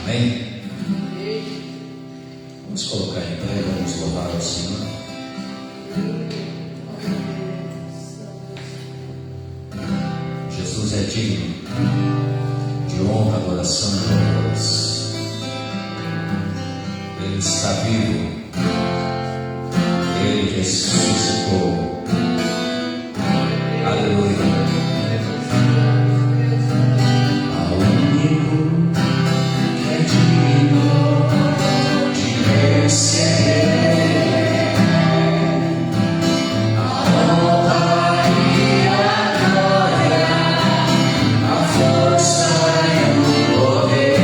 Amém? Vamos colocar em pé, vamos louvar ao Senhor. Jesus é digno de honra, adoração e louvores. Ele está vivo. Ele ressuscitou. Aleluia. Ao único que é digno de receber a honra e a glória, a força e o poder.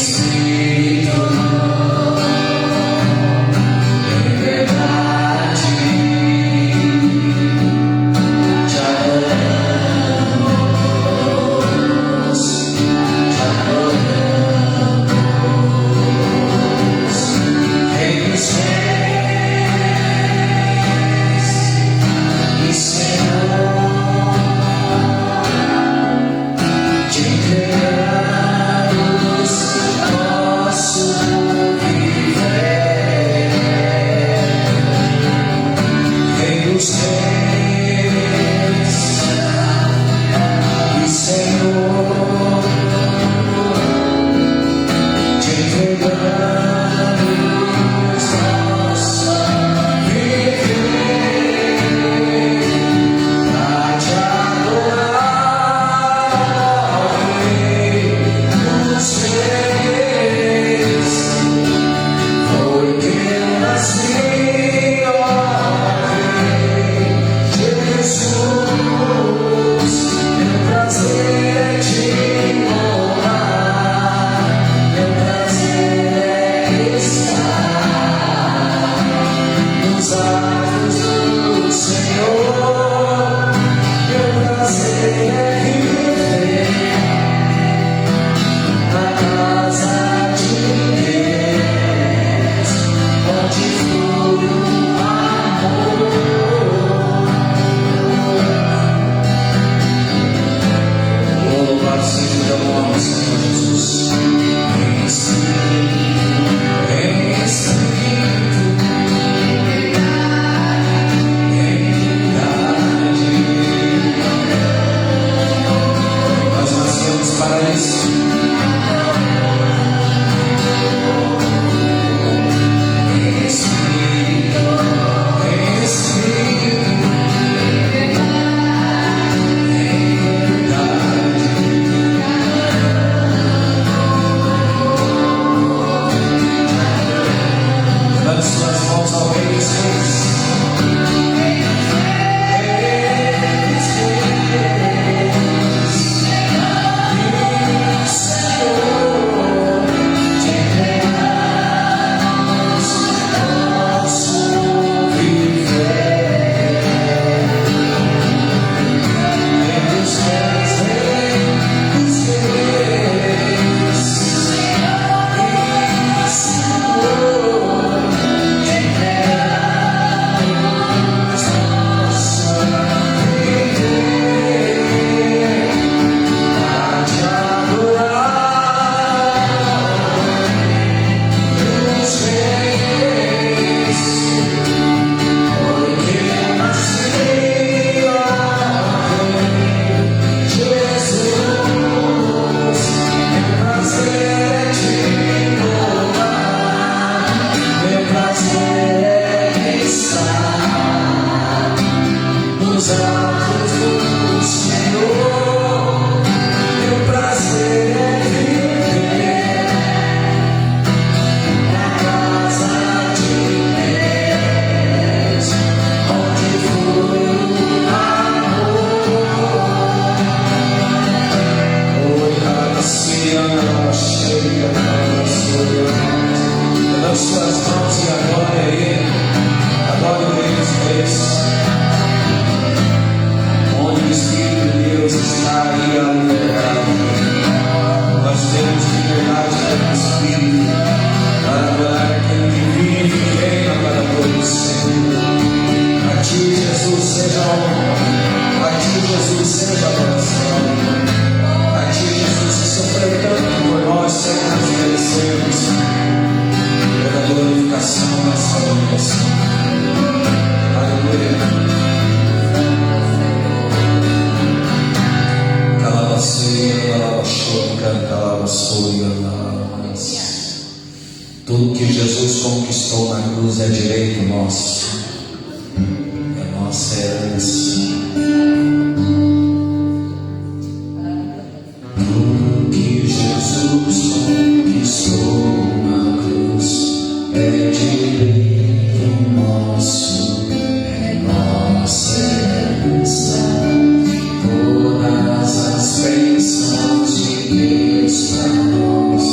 Espírito oração. Aleluia. Tudo que Jesus conquistou na cruz é direito nosso, é nossa herança. Tudo que Jesus conquistou na cruz é direito nosso, é nossa herança. Todas as bênçãos de Deus para nós,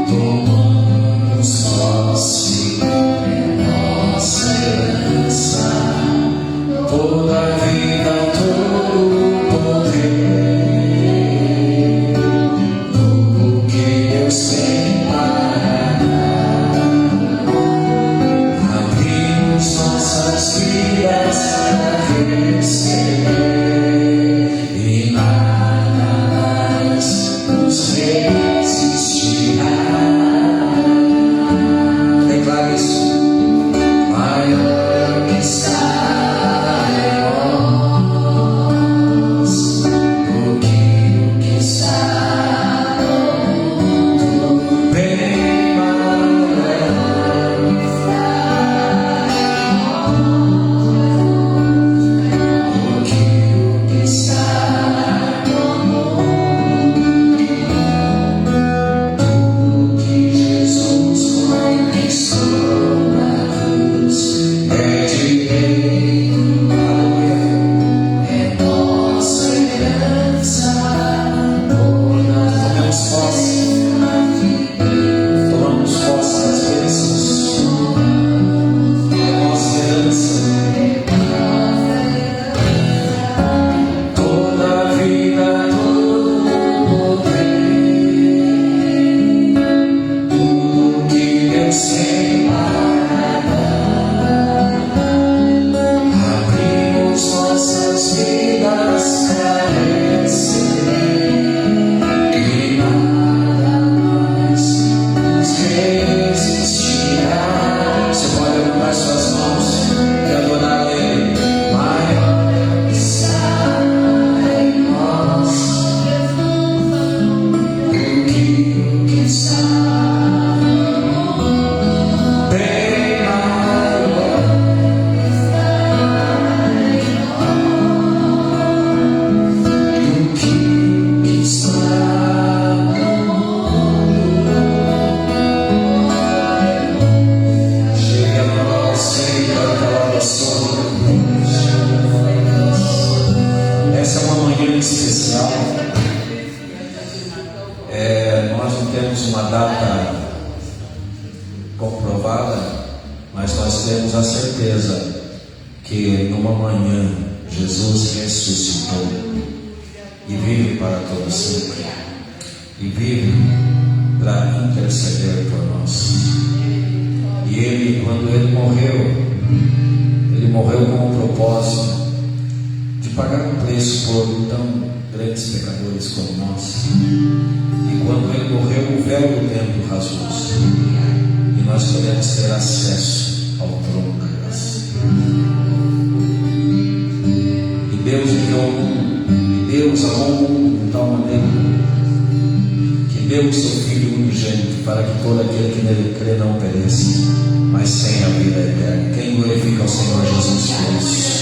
tomamos posse, é nossa herança. Toda a vida, todo o poder, tudo que Deus tem para dar, abrimos nossas vidas para receber. Essa é uma manhã especial. Nós não temos uma data comprovada, mas nós temos a certeza que numa manhã Jesus ressuscitou e vive para todo sempre, e vive para interceder por nós. E Ele, quando Ele morreu com o propósito de pagar um preço por tão grandes pecadores como nós. E quando Ele morreu, o véu do templo rasgou-se, e nós podemos ter acesso ao trono da graça. E Deus enviou o mundo, e Deus amou o mundo de tal maneira que deu o seu Filho unigênito, para que todo aquele que nele crê não pereça, mas tenha a vida eterna. Quem glorifica ao Senhor Jesus por isso?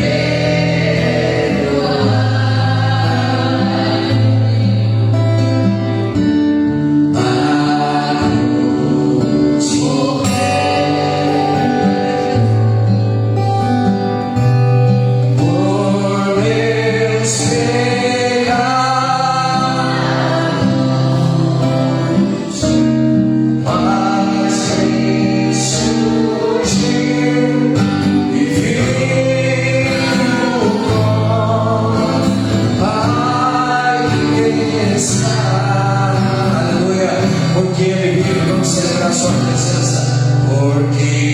Yeah. sua presença, porque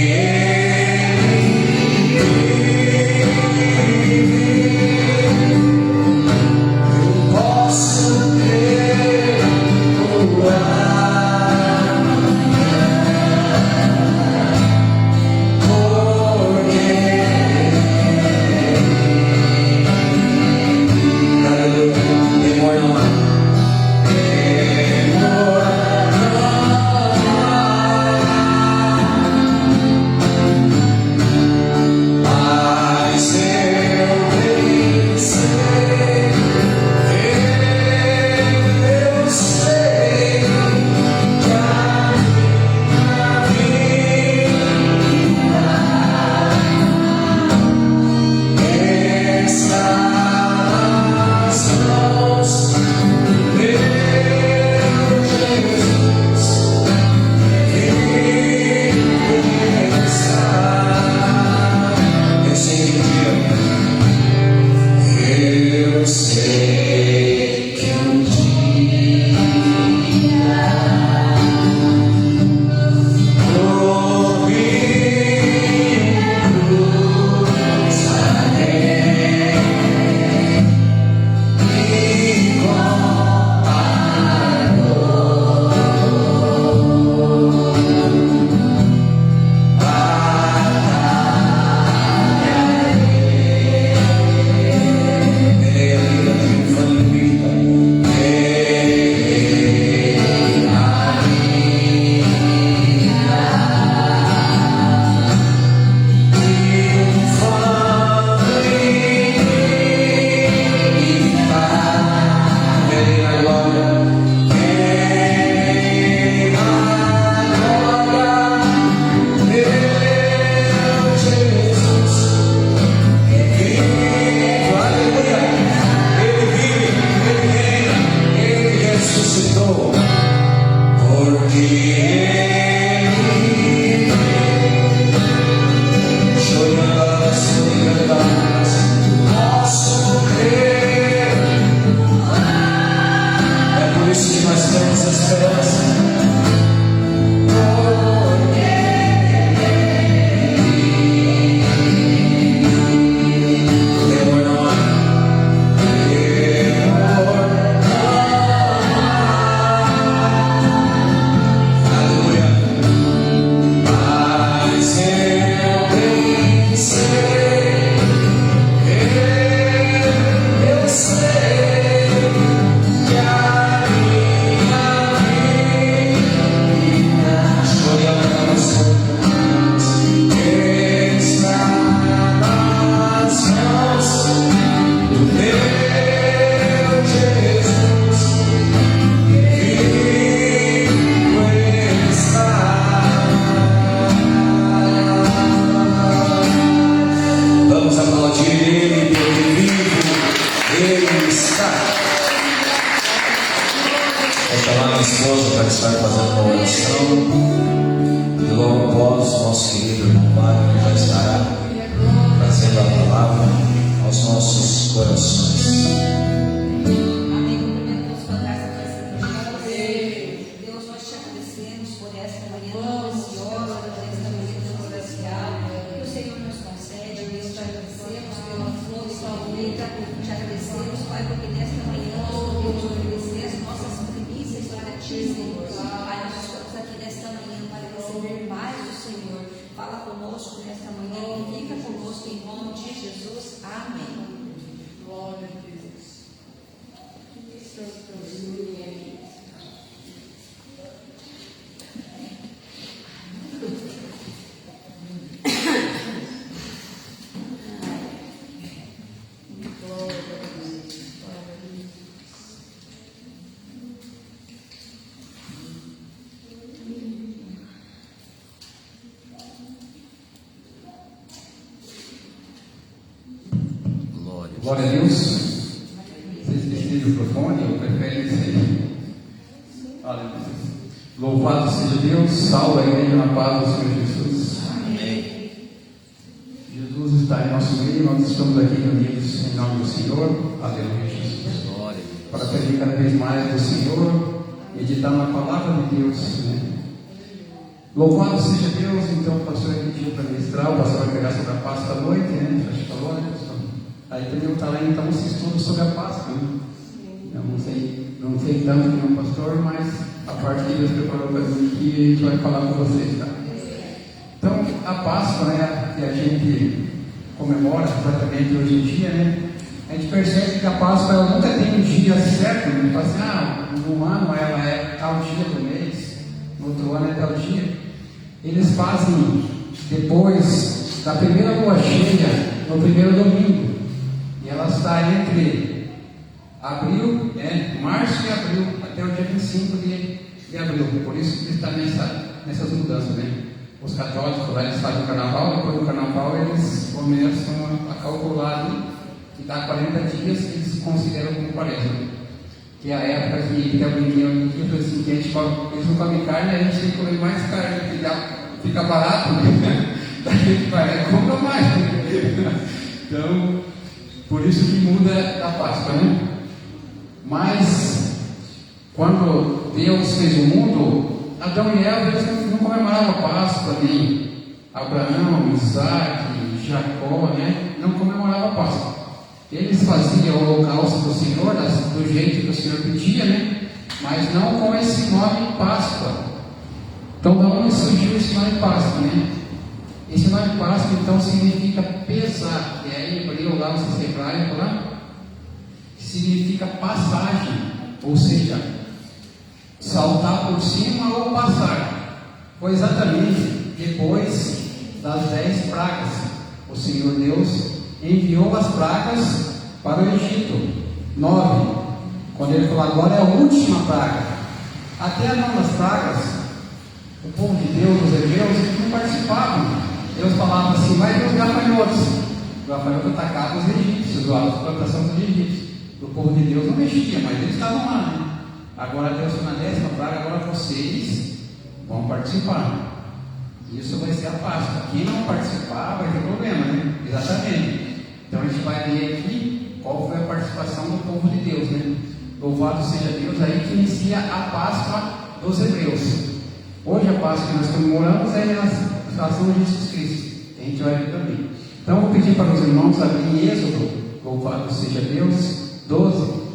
Glória a Deus. Vocês precisam do microfone ou preferem ser? Aleluia. Louvado seja Deus. Salve a igreja na paz do Senhor Jesus. Amém. Jesus está em nosso meio. Nós estamos aqui reunidos em nome do Senhor. Aleluia, Jesus. Glória. Para pedir cada vez mais do Senhor, meditar na palavra de Deus, né? Louvado seja Deus. Então o pastor pediu para ministrar, o pastor vai pegar sobre a Páscoa à noite, né? Já te falou, né, pastor? Aí também está lá então esse estudo sobre a Páscoa, né? Eu não sei tanto que não pastor, mas a parte que Deus preparou para mim aqui, a gente vai falar com vocês, tá? Então, a Páscoa, né, que a gente comemora exatamente hoje em dia, né? A gente percebe que a Páscoa ela nunca tem um dia certo, né? Fala assim, no ano ela é tal dia do mês, no outro ano é tal dia. Eles fazem depois da primeira lua cheia, no primeiro domingo, e ela está entre abril, março e abril, até o dia 25 de abril. Por isso que está nessas mudanças, né? Os católicos lá eles fazem o carnaval, depois do carnaval eles começam a calcular ali, que dá 40 dias, eles consideram como quaresma, que é a época que tem alguém que assim, que eles não comem carne, a gente tem que comer mais carne, fica barato, né? Daí a gente vai, compra mais, né? Então, por isso que muda a Páscoa, né? Mas, quando Deus fez o mundo, Adão e Eva eles não comemoravam a Páscoa, nem Abraão, Isaac, Jacó, né? Não comemoravam a Páscoa. Eles faziam o holocausto do Senhor, do jeito que o Senhor pedia, né? Mas não com esse nome Páscoa. Então, da onde surgiu esse nome Páscoa, né? Esse nome Páscoa, então, significa pesar, que é em hebreu lá, não sei se é hebraico lá, que significa passagem, ou seja, saltar por cima ou passar. Foi exatamente depois das 10 pragas. O Senhor Deus enviou as pragas para o Egito. 9. Quando ele falou, agora é a última praga. Até as 9 pragas, o povo de Deus, os hebreus, eles não participavam. Deus falava assim, vai ver os gafanhotos. Os gafanhotos atacavam os egípcios, a plantação dos egípcios. O povo de Deus não mexia, mas eles estavam lá, né? Agora Deus na 10ª praga, agora vocês vão participar. Isso vai ser a Páscoa. Quem não participar vai ter problema, né? Exatamente. Então a gente vai ver aqui qual foi a participação do povo de Deus, né? Louvado seja Deus, aí que inicia a Páscoa dos hebreus. Hoje a Páscoa que nós comemoramos é a situação de Jesus Cristo. A gente vai ver também. Então eu vou pedir para os irmãos abrirem Êxodo, louvado seja Deus, 12.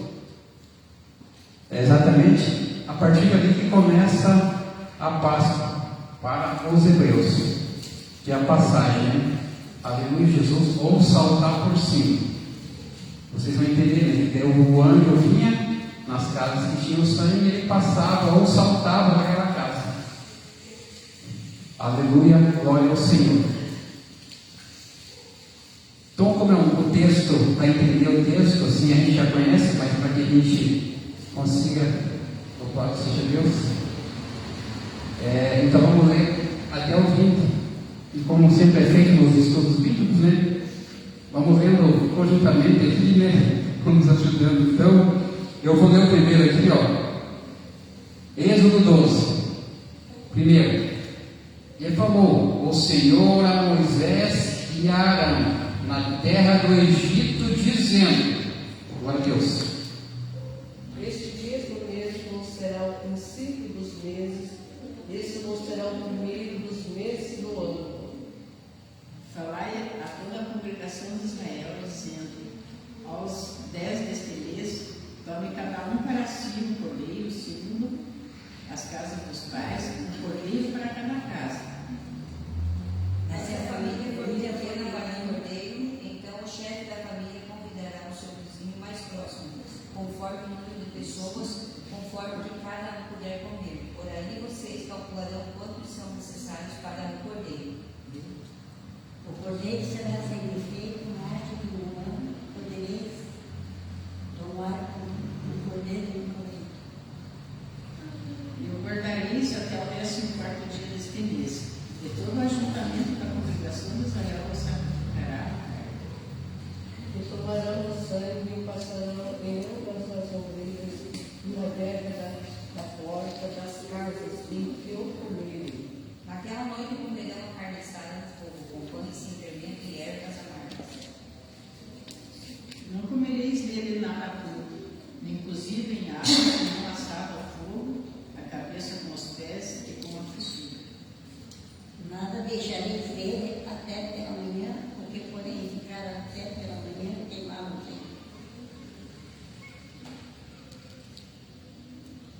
É exatamente a partir dali que começa a Páscoa para os hebreus, que é a passagem, né? Aleluia, Jesus, ou saltar por cima. Vocês vão entender, né? Que o anjo vinha nas casas que tinham sangue e ele passava ou saltava naquela casa. Aleluia, glória ao Senhor. Então, como é o texto, para entender o texto, assim a gente já conhece, mas para que a gente consiga, louvado seja Deus. Então vamos ler até o 20. E como sempre é feito nos estudos bíblicos, né? Vamos lendo conjuntamente aqui, né? Vamos ajudando. Então, eu vou ler o primeiro aqui, ó. Êxodo 12. Primeiro. E falou o Senhor a Moisés e a Arão na terra do Egito, dizendo: glória a Deus. Este mesmo mês não será o princípio dos meses, esse não será o primeiro dos meses do ano. Falai a toda a congregação de Israel, dizendo: aos 10 deste mês, tome cada um para si um cordeiro, segundo as casas dos pais, um cordeiro para cada casa. Se a família for trabalhar no cordeiro, então o chefe da família convidará o seu vizinho mais próximo, conforme o número de pessoas, conforme o que cada um puder comer. Por aí vocês calcularão quantos são necessários para o cordeiro. O cordeiro será sacrifício no arte do ano, podereis tomar o cordeiro e o cordeiro. E o guardareis até o 14º dia deste mês. E todo o ajuntamento da congregação de Israel o sacrificará. E tomarão o sangue e o passarão em uma das ovelhas e na verga da porta das casas, em que o comerem. Naquela noite comerão a carne assada no fogo, com pães sem fermento e ervas amargas. Não comereis dele nada cru, nem cozido em água, nem assado ao fogo, a cabeça com os pés e com a fissura.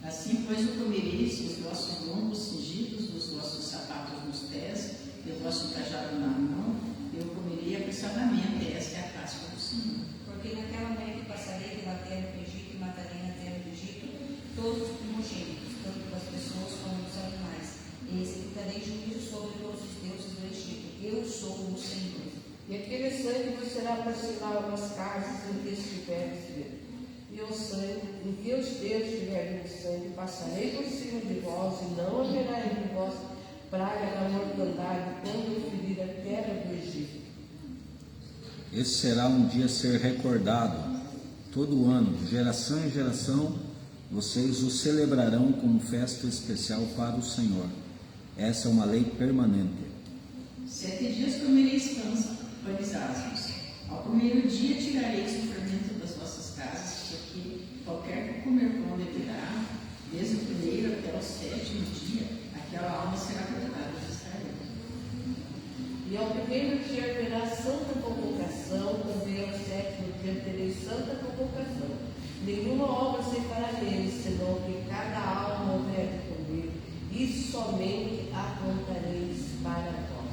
Assim, pois, o comereis os vossos lombos cingidos, dos vossos sapatos nos pés, e o vosso cajado na mão, eu comerei apressadamente. Esta é a Páscoa do Senhor. Porque naquela noite passarei pela terra do Egito e matarei na terra do Egito todos os primogênitos, tanto das pessoas como dos animais, e executarei juízo sobre todos os deuses do Egito. Eu sou o Senhor. E aquele sangue vos será para selar as casas em que estiveres dentro. E o sangue, em que os teus tiverem de sangue, passarei por cima de vós, e não haverá entre vós praga da mortandade, quando eu ferir a terra do Egito. Esse será um dia a ser recordado todo ano, de geração em geração, vocês o celebrarão como festa especial para o Senhor. Essa é uma lei permanente. 7 dias comereis pães asmos. Ao primeiro dia tirareis o fermento das vossas casas, porque qualquer que comer pão deverá, desde o primeiro até o 7º dia, aquela alma será cortada de Israel. E ao primeiro dia haverá santa convocação, também ao 7º dia tereis santa convocação. Nenhuma obra se fará neles, senão que cada alma houver de comer, e somente a contareis para vós.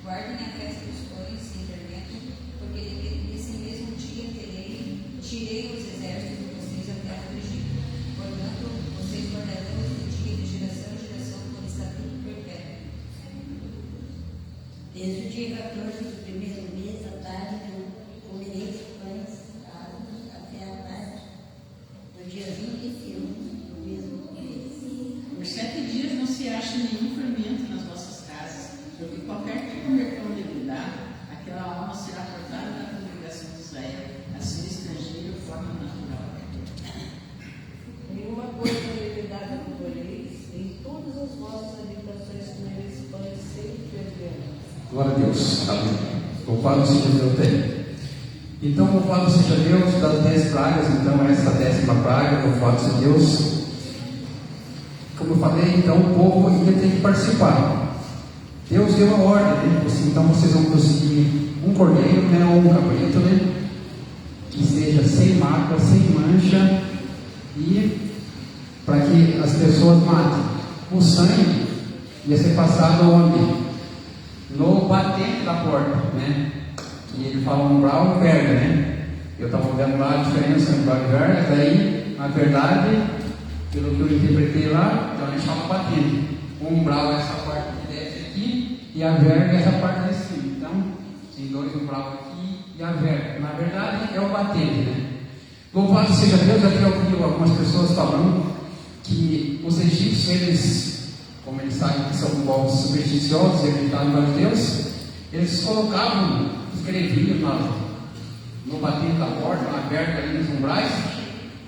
Guardem a festa dos pães sem fermento, porque nesse mesmo dia tirei os exércitos de vocês da terra do Egito. Portanto, vocês guardarão este dia de geração em geração por estatuto perpétuo. Desde o dia 14 do primeiro mês, à tarde, comereis pães até a tarde, no dia 21 do mesmo mês. Por 7 dias não se acha nenhum fermento nas vossas casas, porque qualquer que comer pão degradado, aquela alma será cortada da congregação de Israel, a ser estrangeiro de forma natural. Nenhuma coisa degradada comereis, em todas as vossas habitações comereis pães sem fermento. Glória a Deus. Amém. Louvado seja Deus. Então, louvado seja Deus das 10 pragas. Então, essa 10ª praga, louvado seja Deus. Como eu falei, então o povo ainda tem que participar. Deus deu a ordem, né? Então vocês vão conseguir um cordeiro, né? Ou um cabrito, né? Que seja sem mácula, sem mancha, e para que as pessoas matem. O sangue ia ser passado onde? No batente da porta, né? E ele fala umbral e verga, né? Eu estava vendo lá a diferença entre umbral e verga, daí, na verdade, pelo que eu interpretei lá, então a gente fala batente. O umbral é essa parte que desce aqui, e a verga é essa parte de cima. Então, tem 2 umbral aqui e a verga. Na verdade, é o batente, né? Louvado seja Deus, aqui eu vi algumas pessoas falando que os egípcios, eles, como eles sabem que são povos supersticiosos e acreditavam em Deus, eles colocavam, escreviam no batente da porta, na verga ali nos umbrais,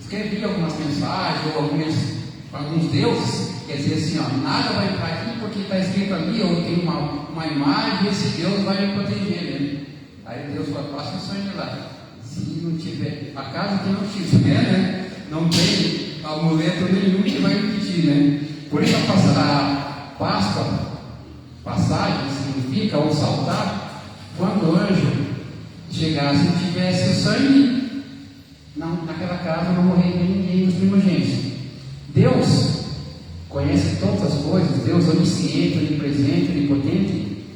escreviam algumas mensagens ou alguns deuses, quer dizer assim, ó, nada vai entrar aqui porque está escrito ali, ou tem uma imagem, e esse Deus vai me proteger, né? Aí Deus fala, passa o sonho lá. Se não tiver, a casa que não tiver, né? Não tem amuleto nenhum que vai impedir, né? Por isso a Páscoa, passagem, significa ou saltar, quando o anjo chegasse e tivesse o sangue, não, naquela casa não morreria ninguém dos primogênitos. Deus conhece todas as coisas, Deus onisciente, onipresente, onipotente.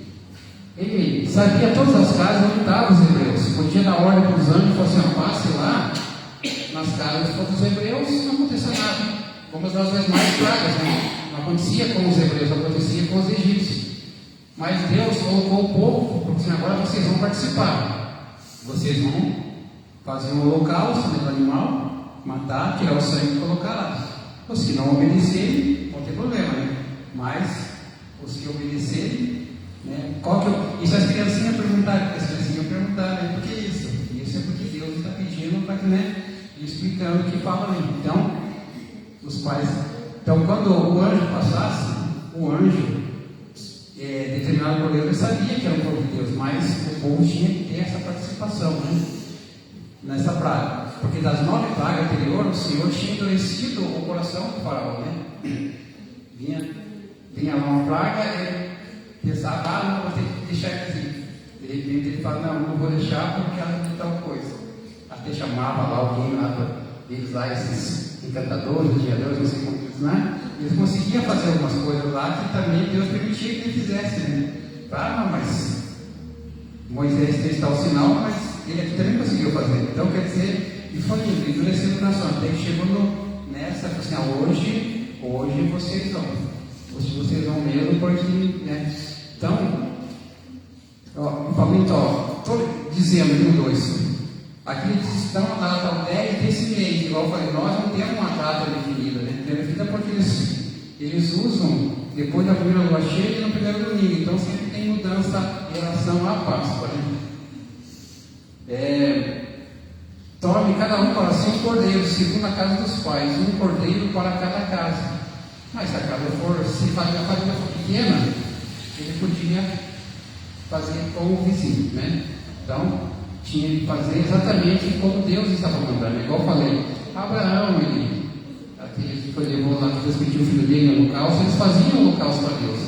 Ele sabia todas as casas onde estavam os hebreus. Podia dar ordem para os anjos e falar assim: passe lá nas casas dos hebreus, não acontecia nada. Como as das mais pragas, né? Não acontecia com os hebreus, acontecia com os egípcios. Mas Deus colocou o povo, porque assim, agora vocês vão participar. Vocês vão fazer um holocausto do animal, matar, tirar o sangue e colocar lá. Os que não obedecerem, não tem problema, né? Mas os que obedecerem, né? E se as criancinhas perguntarem, né? Por que isso? Isso é porque Deus está pedindo para que, né? Explicando o que fala ali. Então, os pais. Então, quando o anjo passasse, o anjo, determinado por Deus, ele sabia que era o povo de Deus, mas o povo tinha que ter essa participação, né? Nessa praga. Porque das 9 pragas anteriores, o Senhor tinha endurecido o coração do faraó, né? Vinha lá uma praga, ele pensava, não vou ter que deixar aqui. De repente ele fala, não vou deixar porque ela tem tal coisa. Até chamava lá alguém lá eles lá, esses encantadores, engenheiros, não sei como diz, né? Eles conseguiam fazer algumas coisas lá que também Deus permitia que ele fizesse, né? Ah, não, mas Moisés fez tal sinal, mas ele aqui também conseguiu fazer. Então, quer dizer, e foi endurecendo o coração, até que chegou nessa, assim, hoje vocês vão mesmo, porque, né? Então, estou dizendo, 2, aqui eles estão na data 10 desse mês, igual eu falei, nós não temos uma data definida, né? Definida porque eles usam depois da primeira lua cheia e no primeiro domingo, então sempre tem mudança em relação à Páscoa, né? Tome cada um para si um cordeiro, segundo a casa dos pais, um cordeiro para cada casa. Mas se a casa se a família for pequena, ele podia fazer como o vizinho, né? Então, tinha que fazer exatamente como Deus estava mandando. Igual eu falei, Abraão, aquele que levou lá, que Deus pediu o filho dele no holocausto, eles faziam o holocausto para Deus,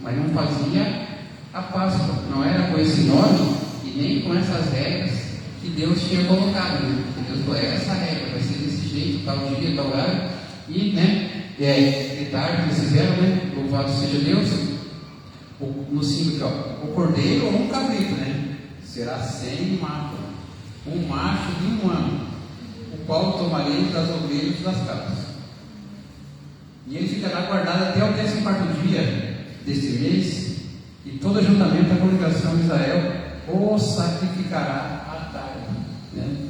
mas não fazia a Páscoa. Não era com esse nome e nem com essas regras que Deus tinha colocado, né? Deus falou, essa regra vai ser desse jeito, tal dia, tal horário, e, né? De tarde eles fizeram, né? Louvado seja Deus. No 5 aqui, ó, o cordeiro ou um cabrito, né? Será sem mácula, um macho de 1 ano, o qual tomarei das ovelhas das casas. E ele ficará guardado até o 14º dia deste mês, e todo ajuntamento da congregação de Israel o sacrificará à tarde, né?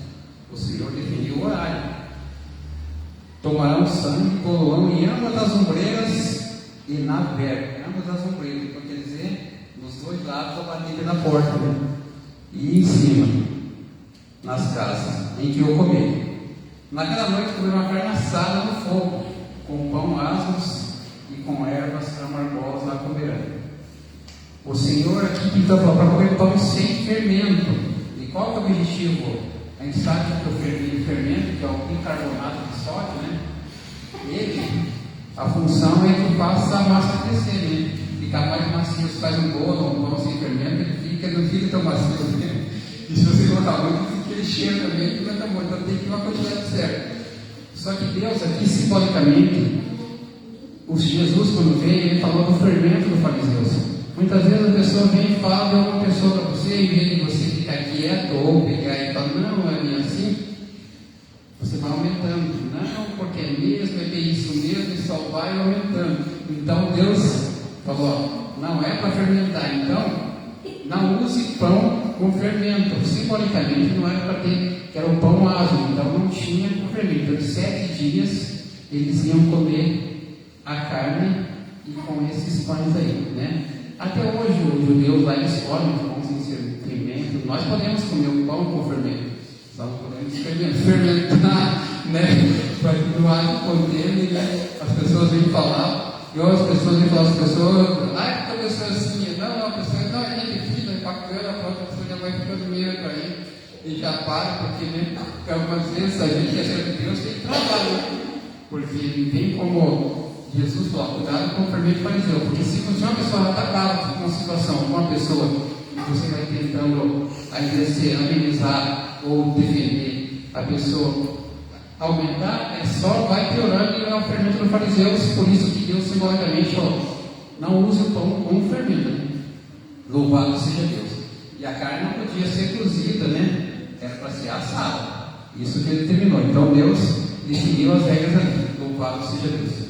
O Senhor definiu o horário. Tomarão sangue e poloão em ambas as ombreiras e na verga, ambas as ombreiras, então quer dizer, nos 2 lados da batida da porta, né? E em cima, nas casas em que eu comi. Naquela noite comi uma carne assada no fogo, com pão asmos e com ervas amargosas lá comerão. O Senhor aqui pintou para comer pão sem fermento. E qual é o objetivo? A gente sabe que o fermento, que é o bicarbonato de sódio, né? A função é que faça a massa crescer, né? Ficar mais macio. Se faz um bolo, um pão sem fermento, ele não fica tão macio, né? E se você colocar muito, fica aquele cheiro também, não fica tão bom. Então tem que ir uma quantidade certa. Só que Deus aqui, simbolicamente, Jesus, quando veio, ele falou do fermento do fariseus. Muitas vezes a pessoa vem e fala de alguma pessoa para você, em vez de você ficar quieto ou pegar e falar, não, é bem assim, você vai aumentando. Não, porque é mesmo, é bem isso mesmo, e só vai aumentando. Então Deus falou, não é para fermentar, então não use pão com fermento. Simbolicamente não era para ter, que era o pão asmo, então não tinha com fermento. Então, 7 dias eles iam comer a carne e com esses pães aí, né? Até hoje os judeus lá eles comem pão sem fermento. Nós podemos comer o pão com fermento, só não podemos fermentar, né? Para que não haja contêiner, né? As pessoas vêm falar, e as pessoas vêm falar, as pessoas, porque a pessoa é assim, não, a pessoa não, é vida, é bacana, a outra pessoa já vai ficando medo aí, e já para, porque, né? Algumas vezes a gente que é servo de Deus tem que trabalhar, porque não tem como. Jesus falou, cuidado com o fermento fariseu, porque se uma pessoa está brava com uma situação, com uma pessoa, e você vai tentando exercer, amenizar ou defender a pessoa, aumentar, só vai piorando e é o fermento dos fariseus. Por isso que Deus simbolicamente não use o pão como fermento, né? Louvado seja Deus. E a carne não podia ser cozida, né? Era para ser assada. Isso que ele terminou. Então Deus definiu as regras ali. Louvado seja Deus.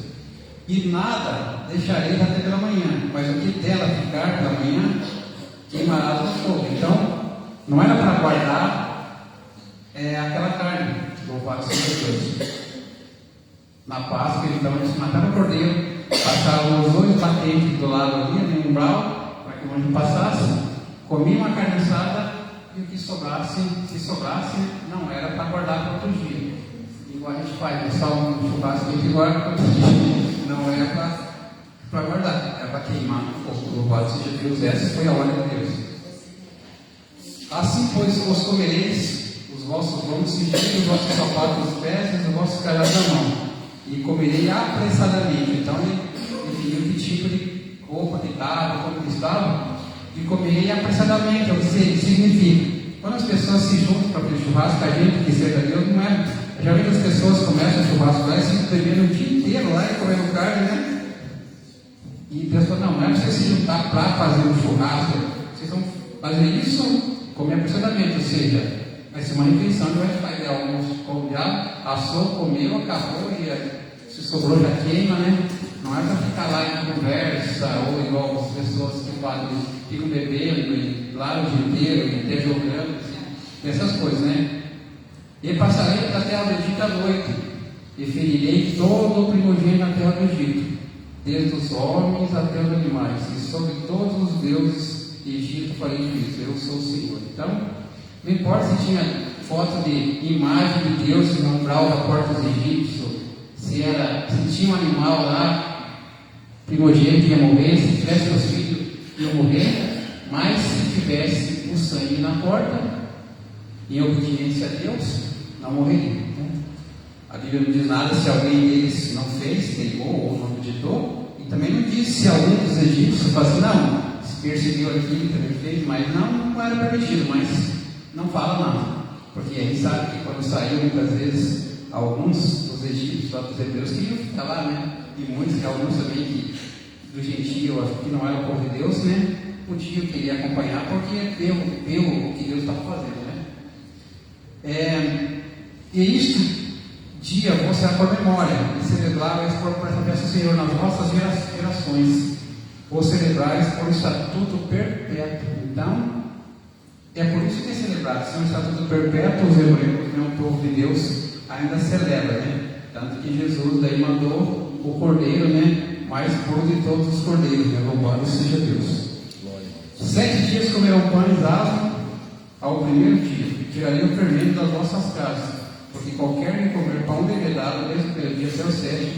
E nada deixareis até pela manhã, mas o que dela ficar pela manhã, queimará no fogo. Então, não era para guardar aquela carne. Louvado seja Deus. Na Páscoa, então, eles mataram o cordeiro, passavam os 2 batentes do lado ali, no umbral, para que o anjo passasse, comiam a carne assada e o que sobrasse, se sobrasse, não era para guardar para outro dia. Igual a gente faz, pessoal, um churrasco que a gente guarda para outro dia. Não era para guardar, era para queimar no fogo. Louvado seja Deus, essa foi a ordem de Deus. Assim, pois, vos comereis os vossos lombos cingidos, os vossos sapatos dos pés e os vossos cajados da mão, e comerei apressadamente. Então, ele definiu que tipo de roupa que estava, como que estava, e comerei apressadamente. O que significa? Quando as pessoas se juntam para fazer churrasco, a gente que serve a Deus, não é. Geralmente as pessoas churrasco lá, eles ficam bebendo o dia inteiro lá e comendo carne, né? E Deus falou, não é para vocês se juntar para fazer um churrasco, vocês vão fazer isso comer apressadamente, ou seja, vai ser uma refeição, não vai ficar ideal, almoço, já assou, comeu, acabou e se sobrou já queima, né? Não é para ficar lá em conversa, ou igual as pessoas que ficam bebendo e lá o dia inteiro, e até jogando, assim, essas coisas, né? E passarei da terra do Egito à noite, e ferirei todo o primogênito na terra do Egito, desde os homens até os animais, e sobre todos os deuses de Egito farei juízo, eu sou o Senhor. Então, não importa se tinha foto de imagem de Deus no umbral da porta dos egípcios, se tinha um animal lá, primogênito ia morrer, se tivesse seus filhos iam morrer, mas se tivesse o sangue na porta, em obediência a Deus, não morreria. Né? A Bíblia não diz nada se alguém deles não fez, queimou ou não acreditou, e também não diz se algum dos egípcios falou assim, não, se perseguiu aqui, também fez, mas não era permitido, mas não fala nada, porque a gente sabe que quando saiu, muitas vezes, alguns dos egípcios, dos hebreus, queriam ficar lá, né? E muitos, e alguns também que do gentio, que não era o povo de Deus, né? Podiam querer acompanhar, porque pelo que Deus estava fazendo, né? E este dia você por memória, e celebrar por essa festa do Senhor nas vossas gerações, ou celebrais por estatuto perpétuo. Então, é por isso que é celebrado. Se é um estatuto perpétuo, os hebreus, né, o povo de Deus, ainda celebra, né? Tanto que Jesus daí mandou o cordeiro, né, mais puro de todos os cordeiros, né? Louvado seja Deus. 7 dias comerão pães asmos ao primeiro dia, e tirarei o fermento das vossas casas, porque qualquer que comer pão levedado, desde o primeiro dia até o 7º,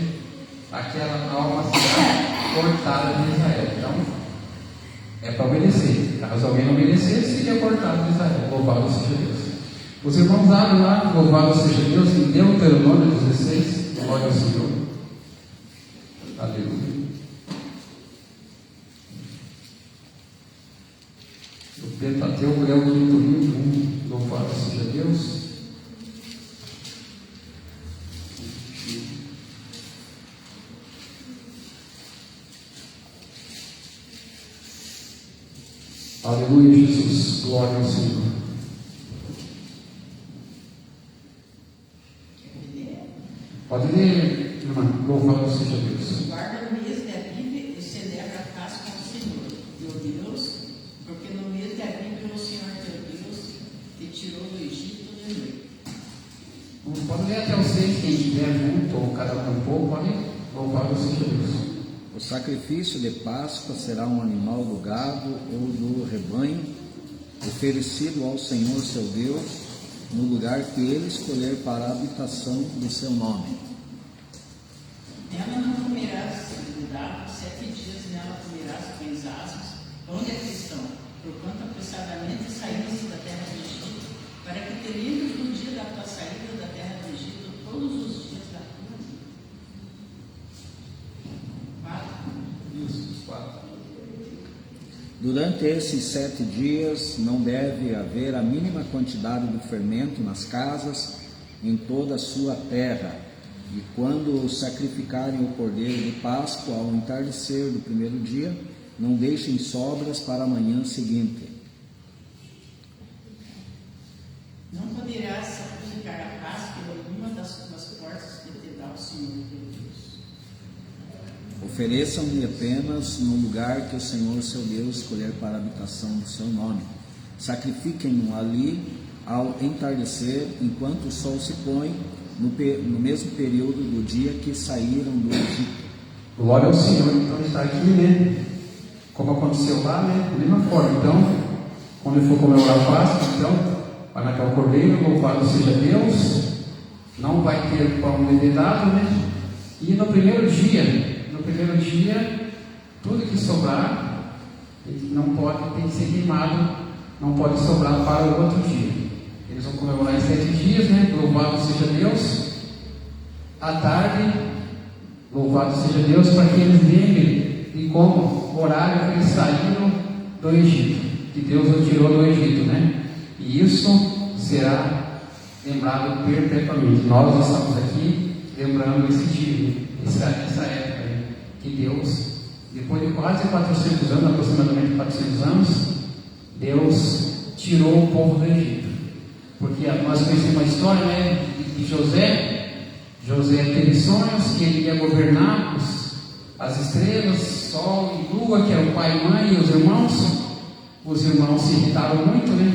aquela alma será cortada de Israel. Então, é para obedecer. Caso alguém não obedecesse, seria cortado de Israel. Louvado seja Deus. Os irmãos abrem lá, louvado seja Deus, em Deuteronômio 16, glória ao Senhor. Aleluia. O Pentateuco é o quinto livro, louvado seja Deus. Aleluia, Jesus, glória ao Senhor. Pode ler, irmã, louvado seja Deus. Guarda o mês de Abibe e celebra a Páscoa ao Senhor, teu Deus, porque no mês de Abibe o Senhor teu Deus te tirou do Egito de noite. Pode ler até o 6, quem estiver junto, ou cada um pouco, pode ler, louvado seja Deus. O sacrifício de Páscoa será um animal do gado ou do rebanho, oferecido ao Senhor seu Deus, no lugar que ele escolher para a habitação do seu nome. Nela não comerás gado, 7 dias nela comerás pães asmos. Onde é que estão? Porquanto apressadamente saíste da terra do Egito, para que te livres do dia da tua saída da terra do Egito, todos os dias da tua vida. Durante esses 7 dias não deve haver a mínima quantidade do fermento nas casas, em toda a sua terra. E quando sacrificarem o cordeiro de Páscoa ao entardecer do primeiro dia, não deixem sobras para a manhã seguinte. Não poderás sacrificar a Páscoa em alguma das tuas portas que te dá o Senhor teu Deus. Ofereçam-lhe apenas no lugar que o Senhor seu Deus escolher para a habitação do seu nome. Sacrifiquem-no ali ao entardecer, enquanto o sol se põe, no mesmo período do dia que saíram do Egito. Glória ao Senhor. Então está aqui, né? Como aconteceu lá, né? Da mesma forma. Então, quando ele for comemorar a Páscoa, então, vai matar o cordeiro, louvado seja Deus. Não vai ter pão levedado, né? E no primeiro dia, tudo que sobrar não pode, tem que ser queimado, não pode sobrar para o outro dia. Eles vão comemorar em 7 dias, né? Louvado seja Deus. À tarde, louvado seja Deus, para que eles lembrem de como o horário que eles saíram do Egito, que Deus os tirou do Egito, né? E isso será lembrado perpetuamente. Nós estamos aqui lembrando esse dia, essa época aí, que Deus, depois de quase 400 anos, aproximadamente 400 anos, Deus tirou o povo do Egito. Porque nós conhecemos a história, né, de José. José teve sonhos que ele ia governar as estrelas, sol e lua, que era o pai e mãe e os irmãos. Os irmãos se irritaram muito, né?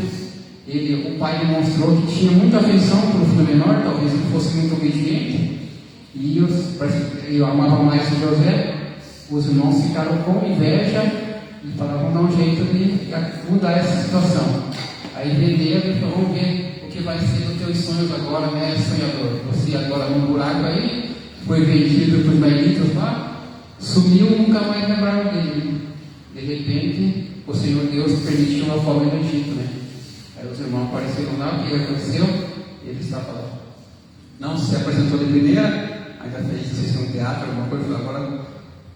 O pai demonstrou que tinha muita afeição para o filho menor, talvez ele fosse muito obediente, e eu amava mais o José. Os irmãos ficaram com inveja e falaram: vamos dar um jeito de mudar essa situação. Aí venderam e falaram: vamos ver o que vai ser dos teus sonhos agora, né, sonhador? Você agora num buraco aí, foi vendido para os israelitas lá, sumiu e nunca mais lembraram dele. De repente, o Senhor Deus permitiu uma fome no Egito, né? Aí os irmãos apareceram lá, o que aconteceu? Ele estava lá. Não se apresentou de primeira, ainda fez sessão de teatro, alguma coisa, agora,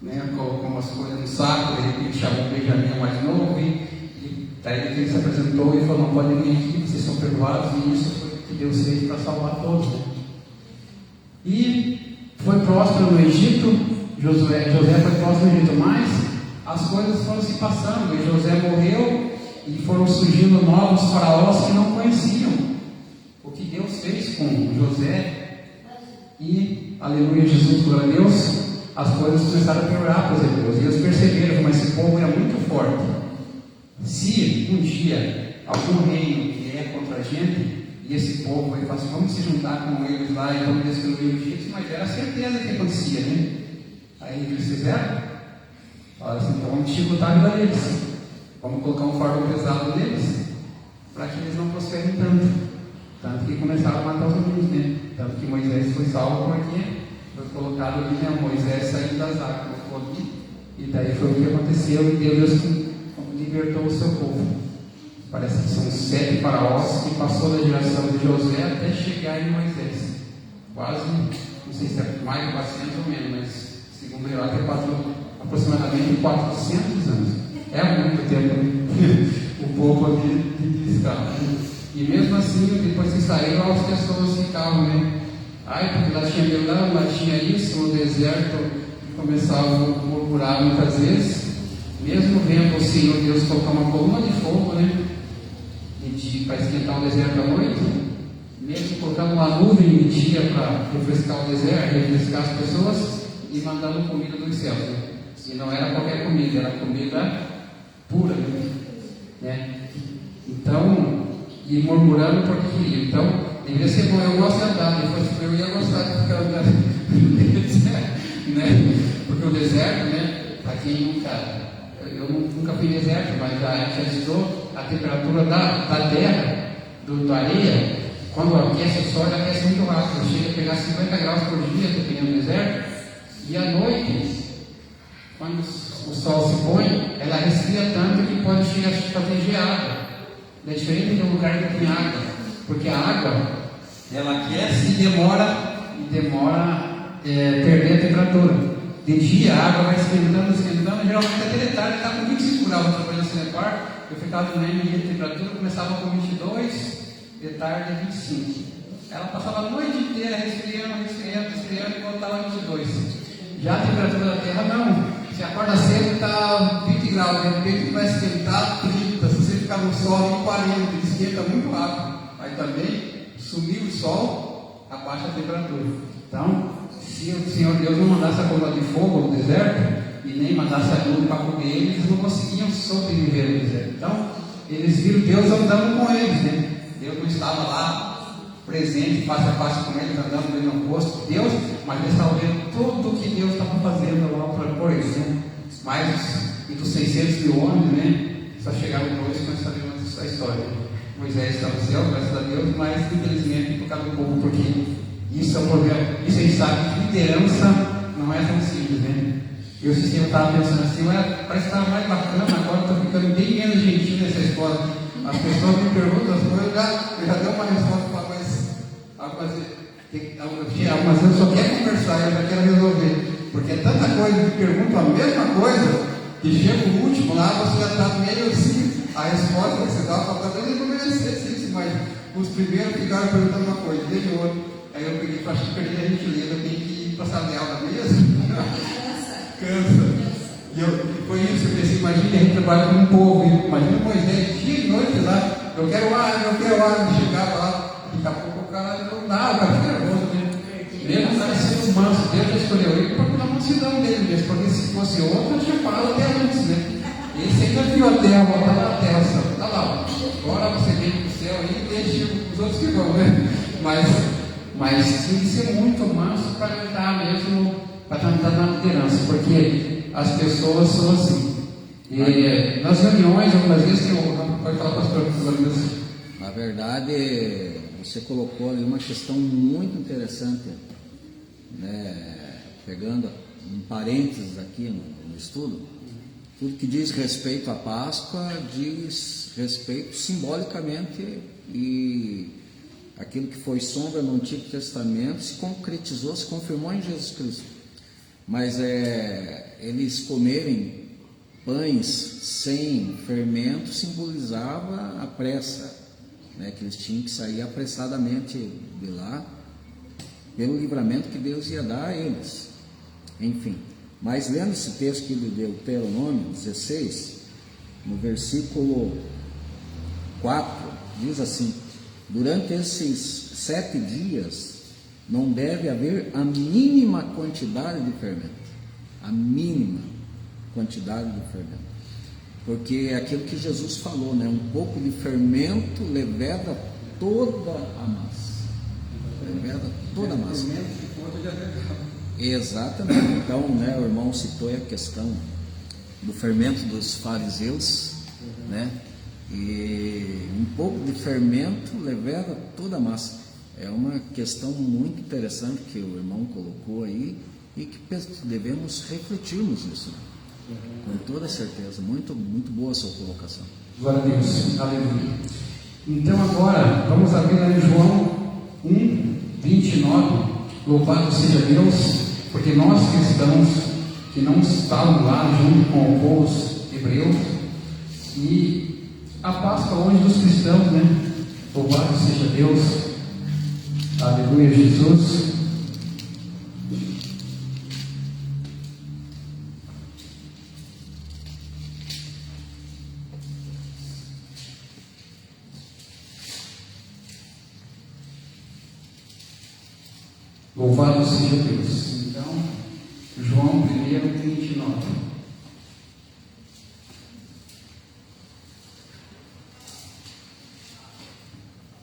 né, com as coisas no saco, de repente chamou o Benjamin mais novo, e daí ele se apresentou e falou: não pode vir aqui, vocês são perdoados, e isso foi o que Deus fez para salvar todos, né? E foi próspero no Egito, José foi próspero no Egito, mas as coisas foram se passando, e José morreu, e foram surgindo novos faraós que não conheciam o que Deus fez com José. E, aleluia, Jesus, glória a Deus, as coisas começaram a piorar para os hebreus, e eles perceberam, mas esse povo era muito forte. Se um dia algum reino vier contra a gente, e esse povo vai falar assim: vamos se juntar com eles lá e vamos destruir os egípcios, mas era certeza que acontecia, né? Aí eles fizeram, falaram assim: então vamos dificultar a vida deles, vamos colocar um fardo pesado neles, para que eles não prosperem tanto que começaram a matar os meninos, né? Tanto que Moisés foi salvo porque foi colocado ali, né? Moisés saiu das águas, e daí foi o que aconteceu, e Deus libertou o seu povo. Parece que são 7 faraós que passou da geração de José até chegar em Moisés. Quase, não sei se é mais de 400 ou menos, mas segundo o relato é aproximadamente 400 anos. É muito tempo o povo de Israel. E mesmo assim, depois que saíram, as pessoas ficavam, né? Porque lá tinha melão, lá tinha isso, no deserto, e começavam a murmurar muitas vezes. Mesmo vendo o Senhor Deus colocar uma coluna de fogo, né? Para esquentar o deserto à noite, mesmo colocando uma nuvem de dia para refrescar o deserto, refrescar as pessoas, e mandando comida dos céus, né? E não era qualquer comida, era comida pura, né? Então, e murmurando porque queria. Então, devia ser bom, eu gosto de andar, depois eu ia gostar de ficar andando no deserto, né? Porque o deserto, né? Para quem nunca. Eu nunca fui em deserto, mas a gente estudou a temperatura da terra, da areia, quando aquece o sol, ela aquece muito rápido, chega a pegar 50 graus por dia, dependendo do deserto, e à noite, quando o sol se põe, ela resfria tanto que pode chegar a fazer geada. É diferente de um lugar que tem água, porque a água, ela aquece e demora perder a temperatura. De dia a água vai esquentando, geralmente até de tarde estava com 25 graus, eu trabalhando no Cinepar, eu ficava no dia de temperatura, começava com 22, de tarde 25. Ela passava a noite inteira resfriando e voltava a 22. Já a temperatura da terra não, você acorda cedo está 20 graus, de repente vai esquentar 30, se você ficar no sol em 40, esquenta muito rápido. Aí também, sumiu o sol, abaixa a temperatura. Então, se o Senhor Deus não mandasse a coluna de fogo no deserto, e nem mandasse a nuvem para comer eles não conseguiam sobreviver no deserto. Então, eles viram Deus andando com eles, né? Deus não estava lá, presente, face a face com eles, andando vendo no rosto de Deus, mas eles estavam vendo tudo o que Deus estava fazendo lá por eles, né? Mais dos 600 mil homens, né? Só chegaram dois que nós sabemos essa história. Moisés está no céu, graças a Deus, mas infelizmente por causa do povo, porque isso é um problema. Isso a gente sabe que liderança não é tão simples, né? Eu estava pensando assim, parece que estava mais bacana, agora estou ficando bem menos gentil nessa escola. As pessoas me perguntam as coisas, eu já dei uma resposta para mas eu só quero conversar, eu já quero resolver. Porque é tanta coisa que perguntam a mesma coisa, que chega o último lá, você já está meio assim, a resposta que você dá, talvez ele não merecesse mas os primeiros ficaram perguntando uma coisa, desde o outro. Aí eu peguei, acho que perdi a gentileza, eu tenho que para a sala de aula mesmo, cansa. E foi isso, eu pensei, imagina, a gente trabalha com um povo, imagina Moisés, dia e noite lá, eu quero água, chegava lá, daqui a pouco o cara não dá, o cara fica nervoso, né? Mesmo o cara sendo manso, Deus já escolheu ele para a mansidão dele mesmo, porque se fosse outro, eu tinha falado até antes, né? Esse ainda viu a terra, voltar na terra, está lá, agora você vem para o céu aí e deixa os outros que vão, né? Mas tem que ser muito manso para andar mesmo, para andar na liderança, porque as pessoas são assim. E nas reuniões, algumas vezes, pode falar, pastor, na verdade, você colocou ali uma questão muito interessante, né? Pegando um parênteses aqui no estudo, tudo que diz respeito à Páscoa diz respeito simbolicamente, e aquilo que foi sombra no Antigo Testamento se concretizou, se confirmou em Jesus Cristo. Mas eles comerem pães sem fermento simbolizava a pressa, né, que eles tinham que sair apressadamente de lá, pelo livramento que Deus ia dar a eles. Enfim, mas lendo esse texto aqui de Deuteronômio 16, no versículo 4, diz assim: durante esses 7 dias não deve haver a mínima quantidade de fermento. A mínima quantidade de fermento. Porque é aquilo que Jesus falou, né? Um pouco de fermento leveda toda a massa. Leveda toda a massa. Exatamente. Então, né, o irmão citou a questão do fermento dos fariseus, né? E um pouco de fermento leveda toda a massa. É uma questão muito interessante que o irmão colocou aí e que devemos refletirmos nisso, né? Com toda certeza. Muito, muito boa a sua colocação. Glória a Deus, aleluia. Então agora, vamos abrir lá em João 1:29. Louvado seja Deus, porque nós cristãos que não estávamos lá junto com o povo hebreu, e a Páscoa hoje dos cristãos, né? Louvado seja Deus. Aleluia, Jesus. Louvado seja Deus. Então, João 1:29.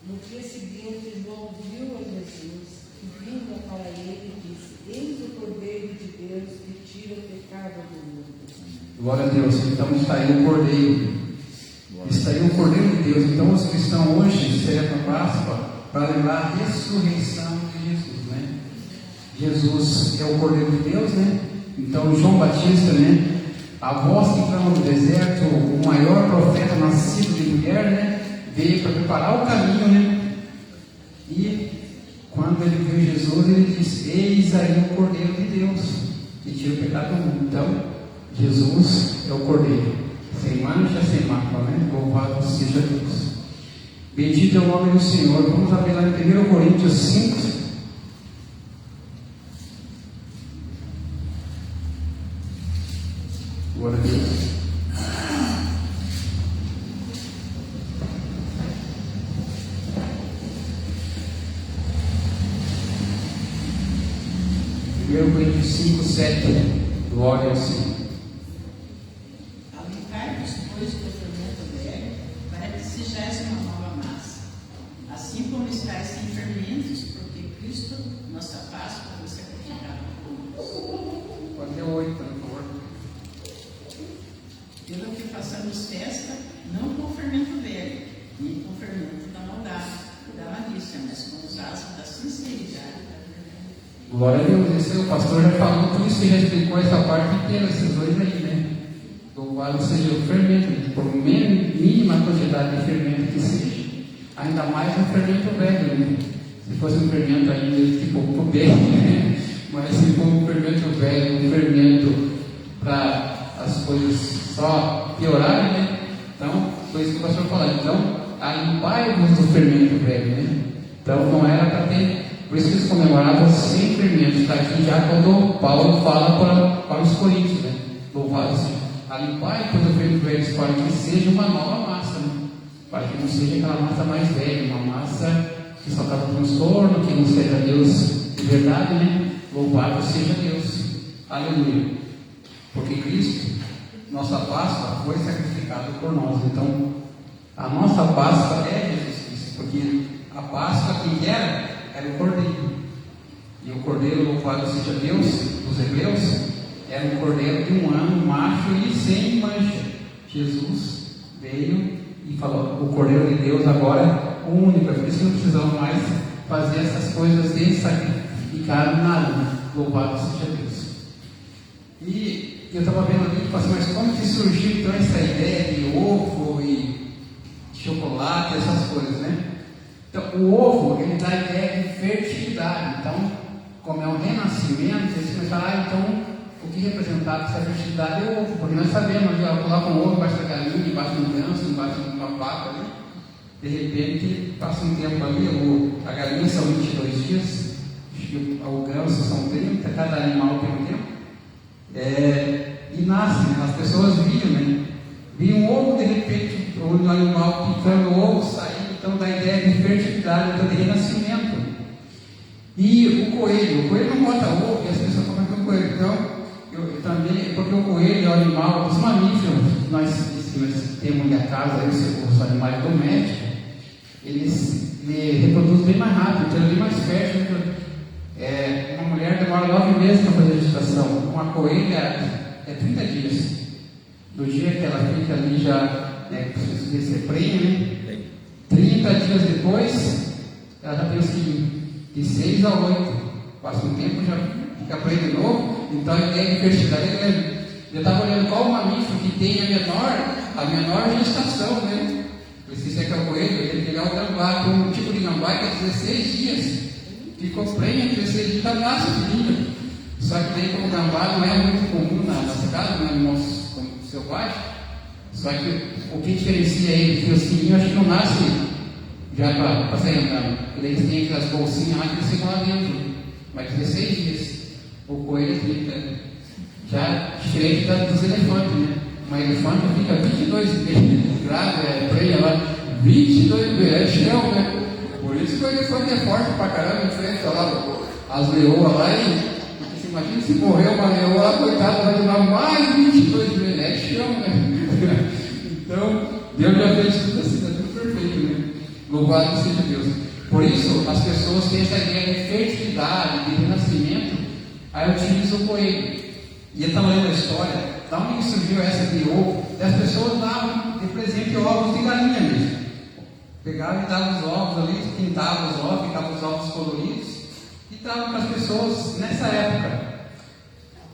No dia seguinte, João viu a Jesus e, vindo para ele, disse: eis o Cordeiro de Deus que tira o pecado do mundo. Glória a Deus. Então está aí o Cordeiro. Está aí o Cordeiro de Deus. Então os cristãos hoje celebram a Páscoa para lembrar a ressurreição de Jesus, né? Jesus é o Cordeiro de Deus, né? Então João Batista, né? A voz que clama no deserto, o maior profeta nascido de mulher, né? Veio para preparar o caminho, né? E quando ele viu Jesus, ele disse: eis aí o Cordeiro de Deus que tira o pecado do mundo. Então Jesus é o Cordeiro, sem mancha, sem mácula, né? Louvado seja Deus. Bendito é o nome do Senhor. Vamos abrir lá em 1 Coríntios 5. Glória a Deus. Coríntios 5:7. Glória ao Senhor. Alimentai-vos, pois, do fermento velho, para que sejais uma nova massa. Assim como estáis sem fermentos, porque Cristo, nossa Páscoa, foi sacrificado por nós. Pode ter 8, por favor. Pelo que façamos festa, não com o fermento velho, nem com o fermento da maldade, da malícia, mas com os asmos da sinceridade. Glória a Deus. Esse o pastor já falou, por isso que já explicou essa parte inteira, esses dois aí, né? Louvado seja o fermento, por mínima quantidade de fermento que seja. Ainda mais um fermento velho, né? Se fosse um fermento ainda, tipo, pro bem, né? Mas se for um fermento velho, um fermento para as coisas só piorarem, né? Então, foi isso que o pastor falou. Então, alimpai-vos do fermento velho, né? Então, não era para ter Por isso que eles comemoravam sem fermento. Está aqui já quando Paulo fala para os coríntios, né? Louvado seja. Alipai quando o velho para que seja uma nova massa, né? Para que não seja aquela massa mais velha, uma massa que só causa transtorno, que não seja Deus de verdade, né? Louvado seja Deus. Aleluia. Porque Cristo, nossa Páscoa, foi sacrificado por nós. Então, a nossa Páscoa é Jesus Cristo. Porque a Páscoa, quem era o Cordeiro. E o Cordeiro, louvado seja Deus, dos hebreus, era um cordeiro de 1 ano, macho e sem mancha. Jesus veio e falou: o Cordeiro de Deus agora único. É por isso que não precisamos mais fazer essas coisas de sacrificar nada. Louvado seja Deus. E eu estava vendo ali, mas como que surgiu então essa ideia de ovo e chocolate, essas coisas, né? Então, o ovo, ele dá a ideia de fertilidade. Então, como é um renascimento, eles começaram, então, o que representava essa fertilidade é o ovo, porque nós sabemos, ali, coloca um ovo embaixo da galinha, embaixo de um ganso, embaixo de uma vaca, ali. De repente, passa um tempo ali, a galinha são 22 dias, o ganso são 30, cada animal tem um tempo. E nasce, né? As pessoas viam, né? Viam um ovo, de repente, o animal picando o ovo, saindo, então, da ideia de fertilidade, então, de renascimento. E o coelho não bota ovo, e as pessoas falam que o coelho, então, eu também, porque o coelho é o animal, os mamíferos que nós temos na casa, os animais domésticos, eles reproduzem bem mais rápido, então é bem mais fértil. Uma mulher demora 9 meses para fazer a gestação, uma coelha é 30 dias. Do dia que ela fica ali já, precisa ser prenha, né? 30 dias depois, ela já tem os quilinhos, de 6 a 8. Passa um tempo, já fica prenha de novo. Então a ideia de fertilidade é grande. Eu estava olhando qual o mamífero que tem a menor gestação, né? Esse é o coelho, ele é o gambá, tem um tipo de gambá que é 16 dias. Ficou prenha, 16 dias, nasce filhinho. Só que daí, como o gambá não é muito comum na cidade, não é animal selvagem. Só que o que diferencia ele, que os filhinhos acho que não nascem já para sair andando. Porque daí eles têm aquelas bolsinhas lá que eles ficam lá dentro. Mas 16 dias. O coelho fica já diferente dos elefantes, né? Uma elefante fica 22 meses grávida, prenha lá, 22 meses, chão, né? Por isso que o elefante é forte pra caramba, enfrenta lá as leoas lá e você imagina se morrer uma leoa lá, coitada, vai durar mais 22 meses, é chão, né? Então, Deus já fez tudo assim, está tudo perfeito, né? Louvado seja Deus. Por isso, as pessoas têm essa ideia de fertilidade, de renascimento, aí utilizam o coelho. E eu estava lendo a história, da onde surgiu essa de ovo, e as pessoas davam de presente ovos de galinha mesmo. Pegavam e davam os ovos ali, pintavam os ovos, ficavam os ovos coloridos, e davam para as pessoas nessa época.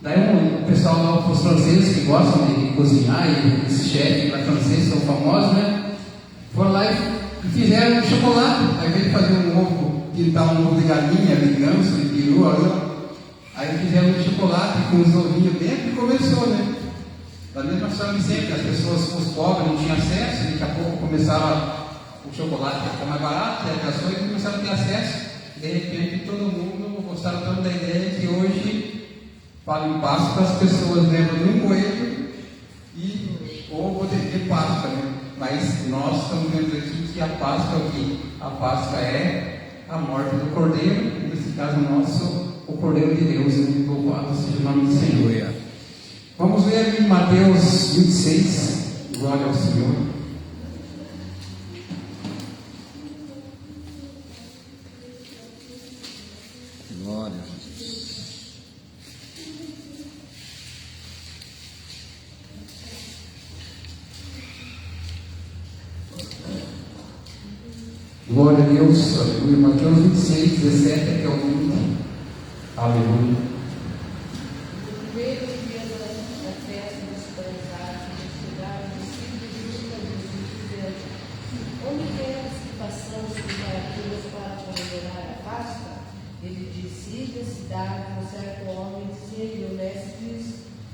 Daí o pessoal lá, os franceses que gostam de cozinhar, e os chefes lá franceses são famosos, né? Foram lá e fizeram chocolate, ao invés de fazer um ovo, pintar um ovo de galinha, de ganso, de peru, aí fizeram um chocolate com os ovinhos dentro e começou, né? Da mesma forma que sempre, as pessoas, os pobres não tinham acesso, e daqui a pouco começava o chocolate a ficar mais barato, e as coisas começaram a ter acesso. De repente todo mundo gostaram tanto da ideia que hoje falam em Páscoa, as pessoas lembram de um coelho e ovo de Páscoa, né? Mas nós estamos vendo aqui que a Páscoa é a morte do Cordeiro, nesse caso nosso, o Cordeiro de Deus, né? Louvado seja o nome do Senhor. Vamos ver aqui em Mateus 26, glória ao Senhor. Glória a Jesus. Glória a Deus, aleluia. Mateus 26, 17 até o 20. Aleluia. No primeiro dia da festa dos pães ázimos, chegaram os discípulos junto a Jesus, dizendo: onde queres que façamos preparativos para comemorar a Páscoa? Ele disse: ide à cidade, um certo homem dizia-lhe: o mestre diz,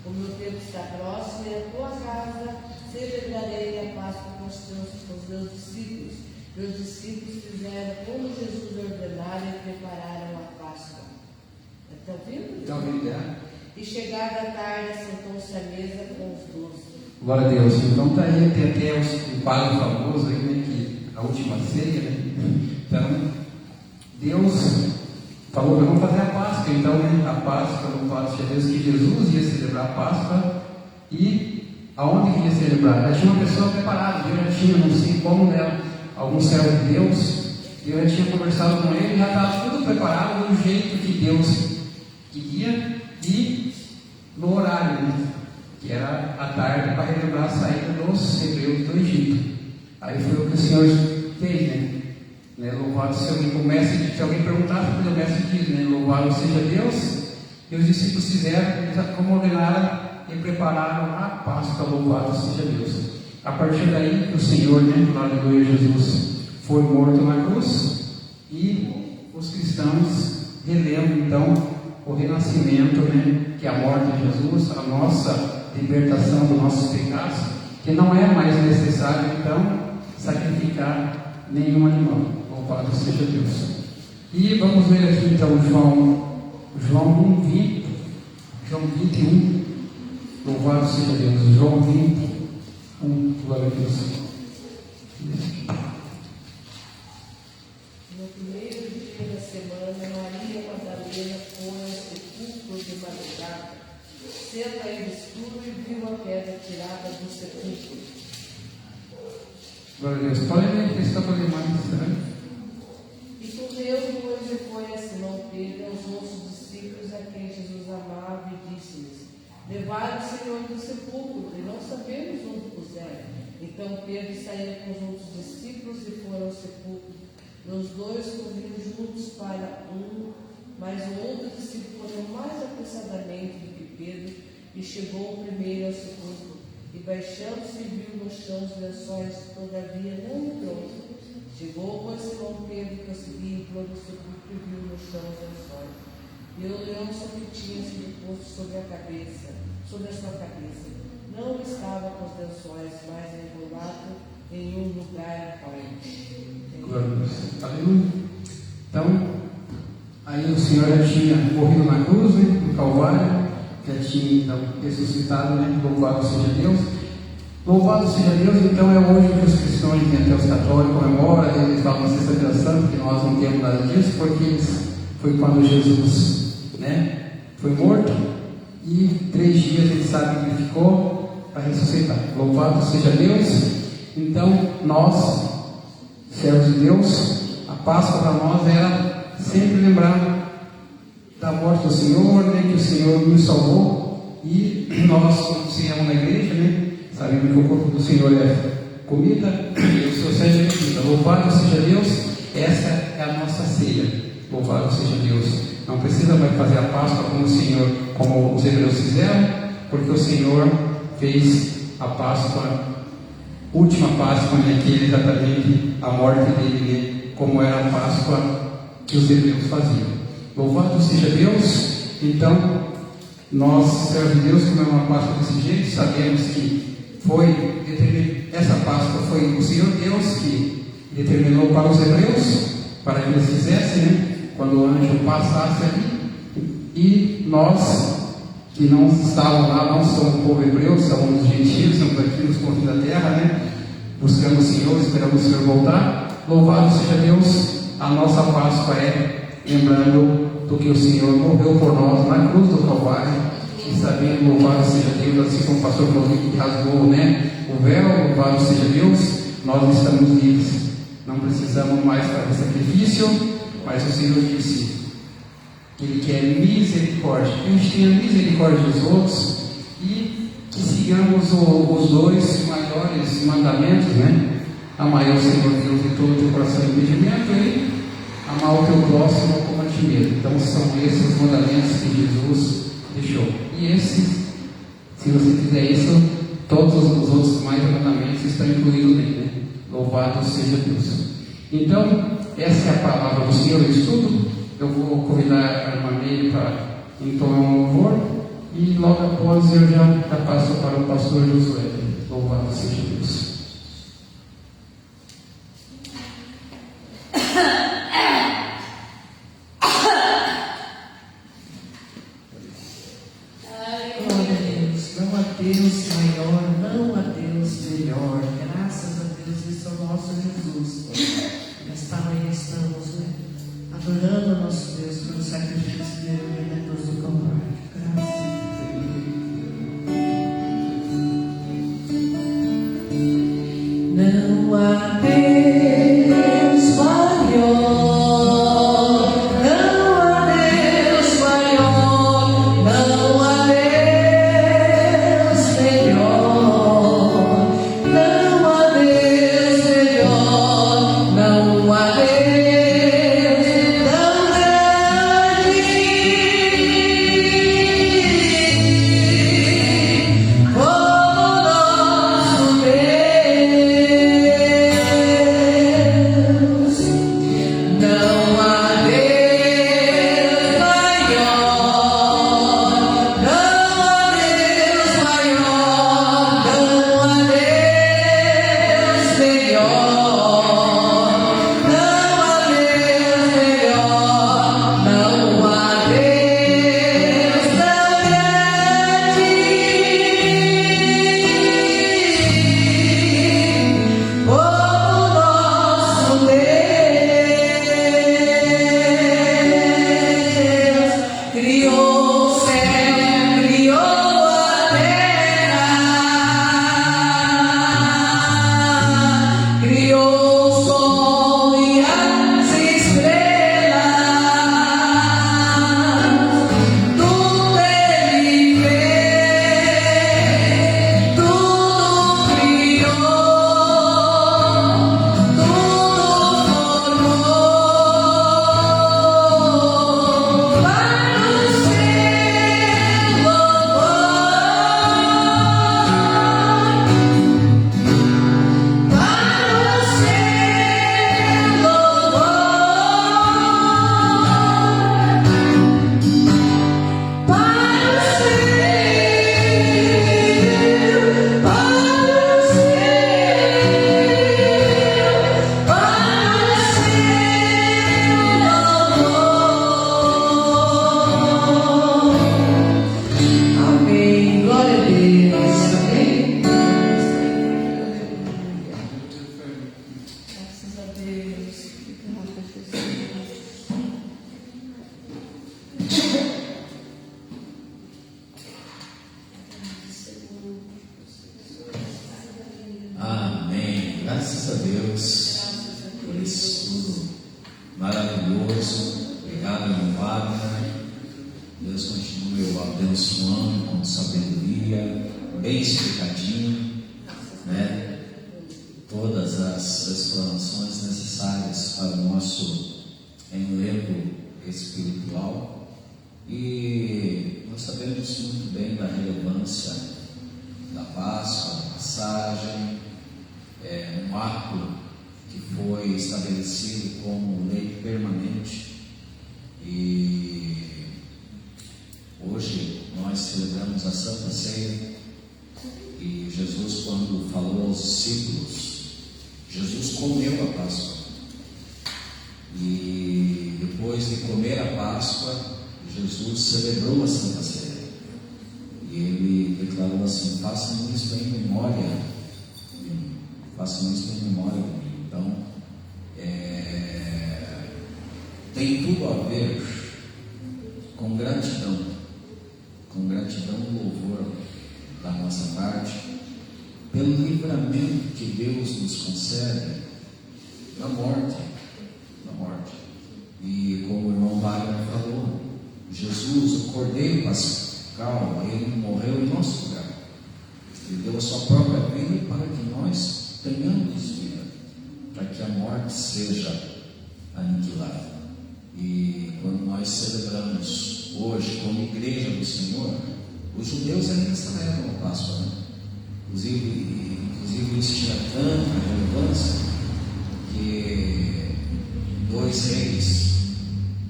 o meu tempo está próximo, e a tua casa celebrarei a Páscoa com os teus discípulos. E os discípulos fizeram como Jesus ordenara e prepararam a Páscoa. Está ouvindo? Está ouvindo, é? E chegada a tarde, sentou-se à mesa com os 12. Glória a Deus. Então está aí, tem até um quadro famoso aí, né, que a última ceia, né? Então, Deus falou que vamos fazer a Páscoa. Então, né, a Páscoa, no fato de Deus, que Jesus ia celebrar a Páscoa. E aonde que ia celebrar? Já tinha uma pessoa preparada, eu já tinha, não sei como, né, algum servo de Deus, eu já tinha conversado com ele, já estava tudo preparado do jeito que Deus queria e no horário, né, que era à tarde, para relembrar a saída dos hebreus do Egito. Aí foi o que o Senhor fez, né? Louvado seja o mestre, se alguém perguntar, o mestre diz, né? Louvado seja Deus. E os discípulos fizeram, eles como ordenaram e prepararam a Páscoa. Louvado seja Deus. A partir daí, o Senhor, né, aleluia, Jesus, foi morto na cruz e os cristãos relembram então o renascimento, né, que é a morte de Jesus, a nossa libertação dos nossos pecados, que não é mais necessário então sacrificar nenhum animal. Louvado seja Deus. E vamos ver aqui então João 1, João 21. Louvado seja Deus. João 21. Glória a Deus. No primeiro dia da semana, Maria Madalena foi ao sepulcro de madrugada, sendo ainda escuro, e viu a pedra tirada do sepulcro. Glória a Deus. Pode ler, que está podendo mais, né? E correu, pois, e foi a Simão Pedro, aos outros discípulos a quem Jesus amava, e disse-lhes: Levai o Senhor do sepulcro, e não sabemos onde puseram. Então Pedro saiu com os outros discípulos e foram ao sepulcro. E os dois corriam juntos para mas o outro discípulo correu mais apressadamente do que Pedro, e chegou primeiro ao sepulcro. E baixando-se, viu no chão os lençóis, todavia não entrou. Chegou, pois, Simão Pedro, que prosseguia em torno do sepulcro, e viu no chão os lençóis. E o lenço que tinha sido posto sobre a sua cabeça, não estava com os lençóis, mas enrolado em um lugar aparente. Glória a Deus. Aleluia. Então, aí o Senhor já tinha morrido na cruz, né, no Calvário, já tinha então ressuscitado, né? Louvado seja Deus. Louvado seja Deus. Então é hoje que os cristãos, até os católicos, comemoram, eles falam na Sexta-feira Santa, que nós não temos nada disso, porque foi quando Jesus, né, foi morto, e 3 dias ele sabe que ele ficou para ressuscitar. Louvado seja Deus. Então nós, servos de Deus, a Páscoa para nós era sempre lembrar da morte do Senhor, né, que o Senhor nos salvou, e nós, quando ensinamos na igreja, né, sabemos que o corpo do Senhor é comida e o seu sangue é bebida. Louvado seja Deus. Essa é a nossa ceia. Louvado seja Deus. Não precisa mais fazer a Páscoa como os hebreus fizeram, porque o Senhor fez a Páscoa, última Páscoa, né, que é exatamente a morte dele, né, como era a Páscoa que os hebreus faziam. Louvado seja Deus. Então, nós, servos de Deus, comemos uma Páscoa desse jeito, sabemos que essa Páscoa foi o Senhor Deus que determinou para os hebreus, para que eles fizessem, né, quando o anjo passasse ali. E nós, que não estávamos lá, não somos o povo hebreu, somos gentios, estamos aqui nos confins da terra, né, buscando o Senhor, esperando o Senhor voltar. Louvado seja Deus. A nossa Páscoa é lembrando do que o Senhor morreu por nós na cruz do Calvário, e sabendo, louvado seja Deus, assim como o pastor falou que rasgou, né, o véu, louvado seja Deus, nós estamos livres, não precisamos mais fazer sacrifício, mas o Senhor disse que Ele quer misericórdia, que a gente tenha misericórdia dos outros e que sigamos os 2 maiores mandamentos, né? Amar o Senhor Deus de todo o teu coração e entendimento, e amar o teu próximo como a ti mesmo. Então são esses os mandamentos que Jesus deixou. E esses, se você fizer isso, todos os outros mais mandamentos estão incluídos nele, né? Louvado seja Deus. Então, essa é a palavra do Senhor, o estudo. Eu vou convidar a irmã Meire para entoar um louvor, e logo após eu já passo para o pastor Josué. Louvado seja Deus. Deus maior, não há Deus melhor. Graças a Deus, esse é o nosso Jesus. Nesta manhã estamos, né, adorando o nosso Deus pelo sacrifício dele na cruz do Calvário. Graças a Deus. Não há Deus maior, não há Deus maior, não há Deus melhor, não há Deus melhor, não há Deus tão grande como nosso Deus. Não há Deus maior, não há Deus maior, não há Deus melhor, não há Deus melhor, não há Deus tão grande como nosso Deus. Criou o céu, criou a terra, criou o sol e as estrelas, tudo ele fez, tudo criou, tudo formou para o seu louvor, para o seu louvor, para o Amém. Glória a Deus. Amém. Graças a Deus. Amém. Graças a Deus por esse estudo maravilhoso. Obrigado, meu Wagner. Deus continue o abençoando com sabedoria, bem explicadinho, né? Todas as explanações necessárias para o nosso enlevo espiritual. E nós sabemos muito bem da relevância da Páscoa, da passagem, um ato que foi estabelecido como lei permanente. E hoje nós celebramos a Santa Ceia. E Jesus, quando falou aos discípulos, Jesus comeu a Páscoa. E depois de comer a Páscoa, Jesus celebrou a Santa Ceia. E ele declarou assim: façam isso em memória de mim. Façam isso em memória de mim. Então, tem tudo a ver com gratidão e louvor da nossa parte, pelo livramento que Deus nos concede da morte. E como o irmão Wagner falou, Jesus, o Cordeiro Pascal, ele morreu em nosso lugar. Ele deu a sua própria vida para que nós tenhamos vida, para que a morte seja aniquilada. E quando nós celebramos hoje como igreja do Senhor, os judeus ainda celebram a Páscoa, né? Inclusive isso tinha tanta relevância que 2 reis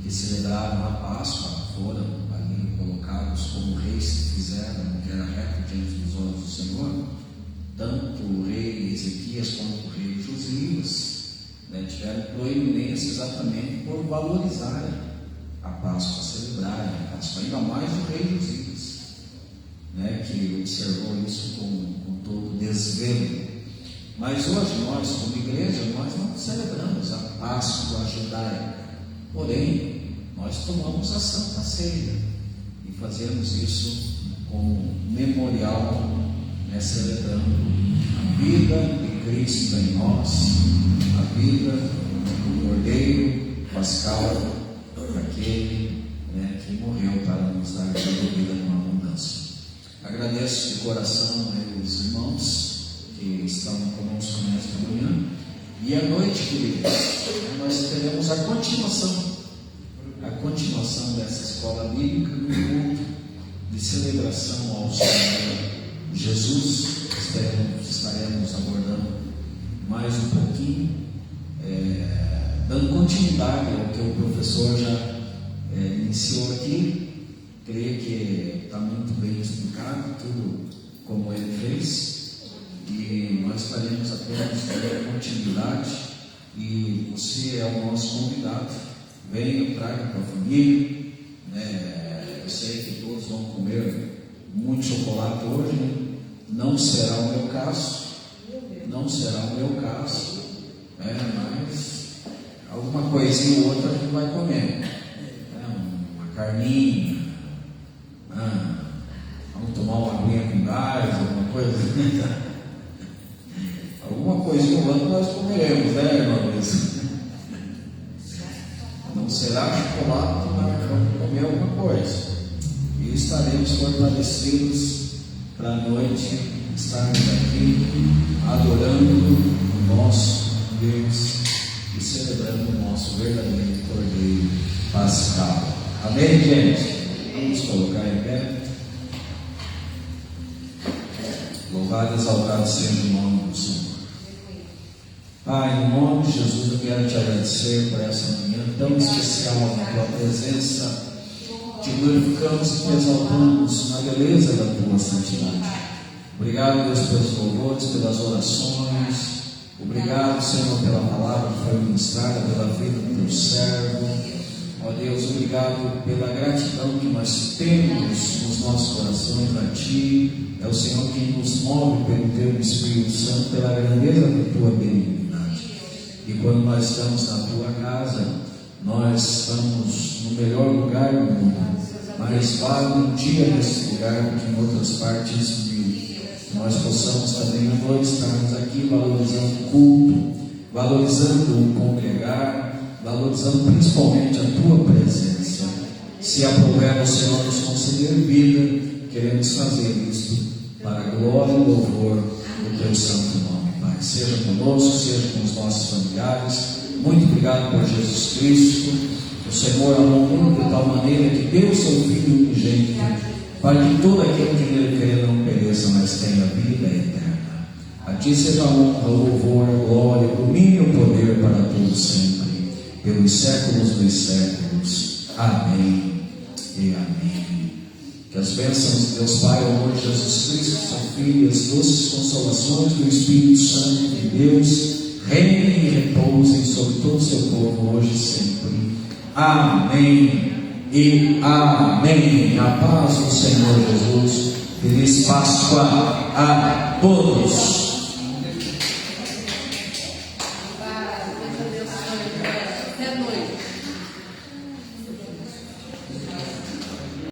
que celebraram a Páscoa foram ali colocados como reis que fizeram o que era reto diante dos olhos do Senhor. Tanto o rei Ezequias quanto o rei Josias, né, tiveram proeminência exatamente por valorizarem a Páscoa, celebrarem a Páscoa, ainda mais o rei Josias, né, que observou isso com todo desvelo. Mas hoje nós, como igreja, nós não celebramos a Páscoa judaica, porém, nós tomamos a Santa Ceia e fazemos isso como memorial, celebrando a vida de Cristo em nós, a vida do Cordeiro Pascal, aquele que morreu para nos dar vida com abundância. Agradeço de coração os irmãos que estão conosco nesta manhã. E à noite, queridos, nós teremos a continuação dessa escola bíblica no culto de celebração ao Senhor Jesus. Estaremos abordando mais um pouquinho, dando continuidade ao que o professor já iniciou aqui. Creio que está muito bem explicado, tudo como ele fez. E nós faremos apenas continuidade. E você é o nosso convidado. Venha, traga para a família. Eu sei que todos vão comer muito chocolate hoje, né? Não será o meu caso. Mas alguma coisinha ou outra a gente vai comer. Uma carninha. Vamos tomar uma aguinha com gás, alguma coisa. Alguma coisinha ou outra nós comeremos, irmão Luiz? Não será chocolate, mas vamos comer alguma coisa. E estaremos fortalecidos para a noite estarmos aqui adorando o nosso Deus e celebrando o nosso verdadeiro Cordeiro Pascal. Amém, gente? Vamos colocar em pé. Louvado e exaltado seja o nome do Senhor. Pai, no nome de Jesus, eu quero te agradecer por essa manhã tão especial na tua presença. Te glorificamos e te exaltamos na beleza da tua santidade. Obrigado, Deus, pelos louvores, pelas orações. Obrigado, Senhor, pela palavra que foi ministrada, pela vida do teu servo. Ó Deus, obrigado pela gratidão que nós temos nos nossos corações a Ti. É o Senhor quem nos move pelo Teu Espírito Santo, pela grandeza da Tua benignidade. E quando nós estamos na Tua casa, nós estamos no melhor lugar do mundo. Mas vale um dia nesse lugar do que em outras partes mil. Nós possamos também à noite estarmos aqui valorizando o culto, valorizando o congregar, valorizando principalmente a Tua presença. Se aprouver o Senhor nos conceder vida, queremos fazer isto para a glória e louvor do Teu santo nome, Pai. Seja conosco, seja com os nossos familiares. Muito obrigado por Jesus Cristo. O Senhor amou o mundo de tal maneira que deu o seu Filho unigênito, para que todo aquele que nele crê não pereça, mas tenha vida eterna. A Ti seja a honra, o louvor, a glória, o domínio e o poder para todos sempre, pelos séculos dos séculos. Amém e amém. Que as bênçãos de Deus Pai, o amor de Jesus Cristo, seu Filho, e as doces consolações do Espírito Santo de Deus reinem e repousem sobre todo o seu povo, hoje e sempre. Amém e amém. A paz do Senhor Jesus. Feliz Páscoa a todos.